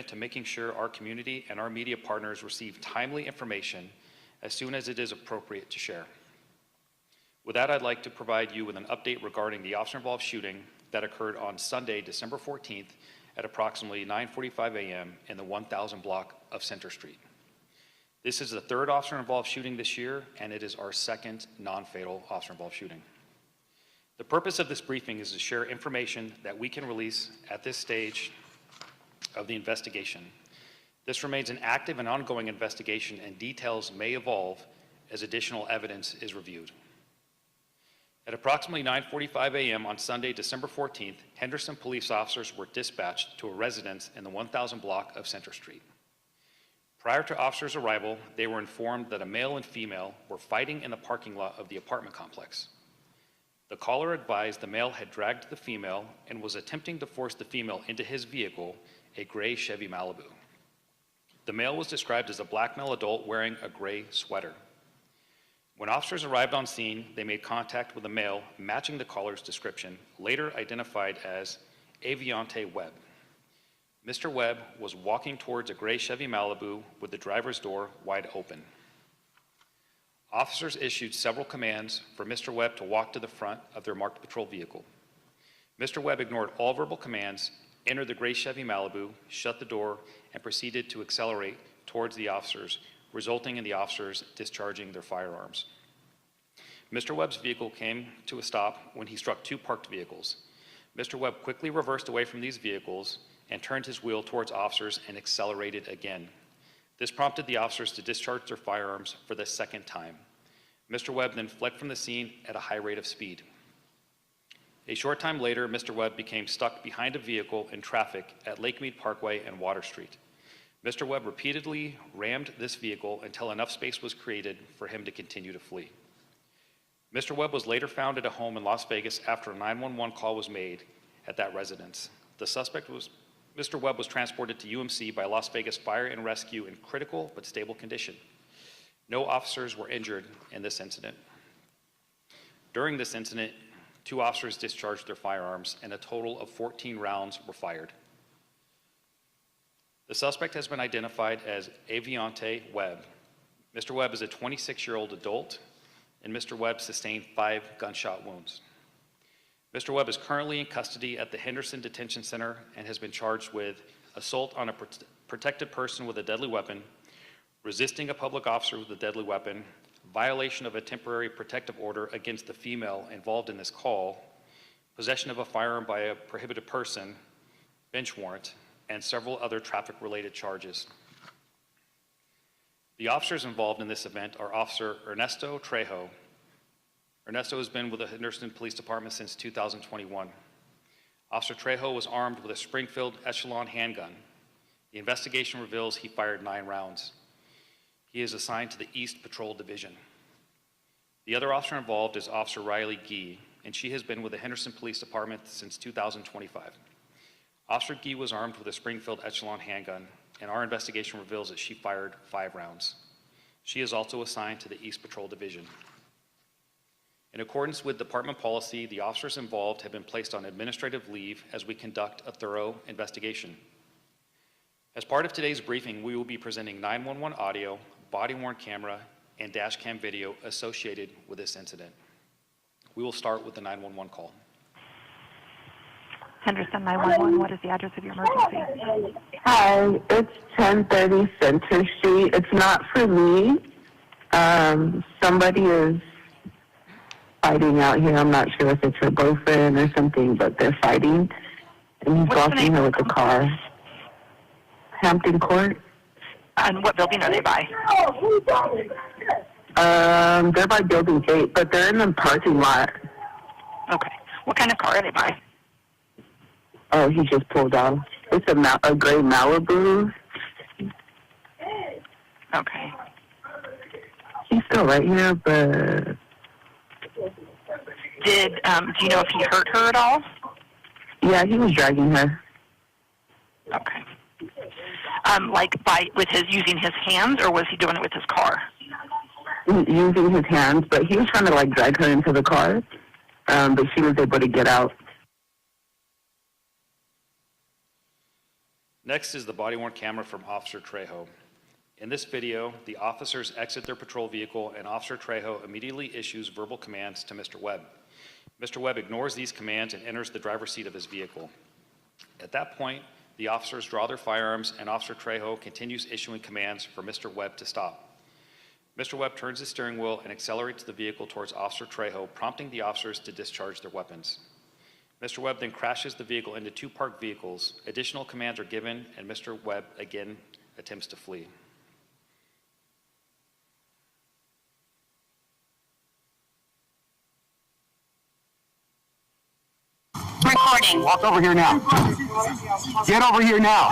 to making sure our community and our media partners receive timely information as soon as it is appropriate to share. With that, I'd like to provide you with an update regarding the officer-involved shooting that occurred on Sunday, December 14th at approximately 9:45 a.m. in the 1000 block of Center Street. This is the third officer-involved shooting this year, and it is our second non-fatal officer-involved shooting. The purpose of this briefing is to share information that we can release at this stage of the investigation. This remains an active and ongoing investigation, and details may evolve as additional evidence is reviewed. At approximately 9:45 a.m. on Sunday, December 14th, Henderson police officers were dispatched to a residence in the 1000 block of Center Street. Prior to officers' arrival, they were informed that a male and female were fighting in the parking lot of the apartment complex. The caller advised the male had dragged the female and was attempting to force the female into his vehicle, a gray Chevy Malibu. The male was described as a black male adult wearing a gray sweater. When officers arrived on scene, they made contact with a male matching the caller's description, later identified as Aviante Webb. Mr. Webb was walking towards a gray Chevy Malibu with the driver's door wide open. Officers issued several commands for Mr. Webb to walk to the front of their marked patrol vehicle. Mr. Webb ignored all verbal commands, entered the gray Chevy Malibu, shut the door, and proceeded to accelerate towards the officers, resulting in the officers discharging their firearms. Mr. Webb's vehicle came to a stop when he struck two parked vehicles. Mr. Webb quickly reversed away from these vehicles and turned his wheel towards officers and accelerated again. This prompted the officers to discharge their firearms for the second time. Mr. Webb then fled from the scene at a high rate of speed. A short time later, Mr. Webb became stuck behind a vehicle in traffic at Lake Mead Parkway and Water Street. Mr. Webb repeatedly rammed this vehicle until enough space was created for him to continue to flee. Mr. Webb was later found at a home in Las Vegas after a 911 call was made at that residence. Mr. Webb was transported to UMC by Las Vegas Fire and Rescue in critical but stable condition. No officers were injured in this incident. During this incident, 2 officers discharged their firearms and a total of 14 rounds were fired. The suspect has been identified as Aviante Webb. Mr. Webb is a 26-year-old adult, and Mr. Webb sustained 5 gunshot wounds. Mr. Webb is currently in custody at the Henderson Detention Center and has been charged with assault on a protected person with a deadly weapon, resisting a public officer with a deadly weapon, violation of a temporary protective order against the female involved in this call, possession of a firearm by a prohibited person, bench warrant, and several other traffic-related charges. The officers involved in this event are Officer Ernesto Trejo. Ernesto has been with the Henderson Police Department since 2021. Officer Trejo was armed with a Springfield Echelon handgun. The investigation reveals he fired 9 rounds. He is assigned to the East Patrol Division. The other officer involved is Officer Riley Gee, and she has been with the Henderson Police Department since 2025. Officer Gee was armed with a Springfield Echelon handgun, and our investigation reveals that she fired 5 rounds. She is also assigned to the East Patrol Division. In accordance with department policy, the officers involved have been placed on administrative leave as we conduct a thorough investigation. As part of today's briefing, we will be presenting 911 audio, body-worn camera, and dash cam video associated with this incident. We will start with the 911 call. Henderson 911, what is the address of your emergency? Hi, it's 1030 Center Street. It's not for me. Somebody is fighting out here. I'm not sure if it's her boyfriend or something, but they're fighting. And he's blocking her with the car. Hampton Court. And what building are they by? They're by Building 8, but they're in the parking lot. Okay. What kind of car are they by? Oh, he just pulled off. It's a gray Malibu. Okay. He's still right here, but... Do you know if he hurt her at all? Yeah, he was dragging her. Okay. Using his hands, or was he doing it with his car? Using his hands, but he was trying to drag her into the car, but she was able to get out. Next is the body-worn camera from Officer Trejo. In this video, the officers exit their patrol vehicle and Officer Trejo immediately issues verbal commands to Mr. Webb. Mr. Webb ignores these commands and enters the driver's seat of his vehicle. At that point, the officers draw their firearms and Officer Trejo continues issuing commands for Mr. Webb to stop. Mr. Webb turns his steering wheel and accelerates the vehicle towards Officer Trejo, prompting the officers to discharge their weapons. Mr. Webb then crashes the vehicle into two parked vehicles. Additional commands are given, and Mr. Webb again attempts to flee. Recording. Walk over here now. Get over here now.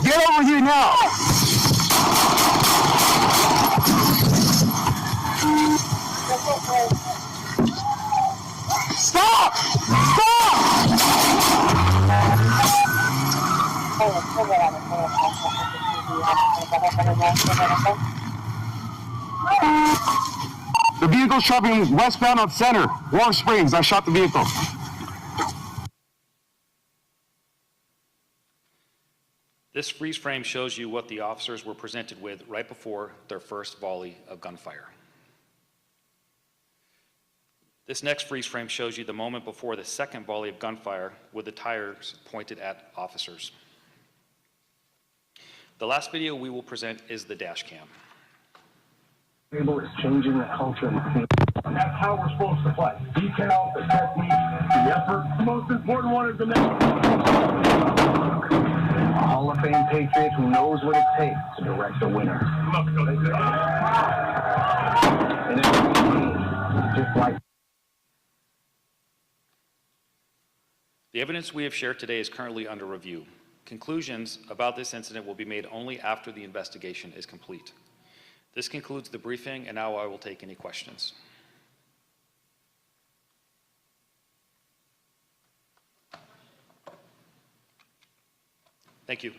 Get over here now. Stop! Stop! The vehicle's traveling westbound on Center, Warm Springs. I shot the vehicle. This freeze frame shows you what the officers were presented with right before their first volley of gunfire. This next freeze frame shows you the moment before the second volley of gunfire with the tires pointed at officers. The last video we will present is the dash cam. Is changing the culture in the team. And that's how we're supposed to play. Detail, the technique, the effort. The most important one is the next. A Hall of Fame Patriot who knows what it takes to direct a winner. And every game, just like The evidence we have shared today is currently under review. Conclusions about this incident will be made only after the investigation is complete. This concludes the briefing, and now I will take any questions. Thank you.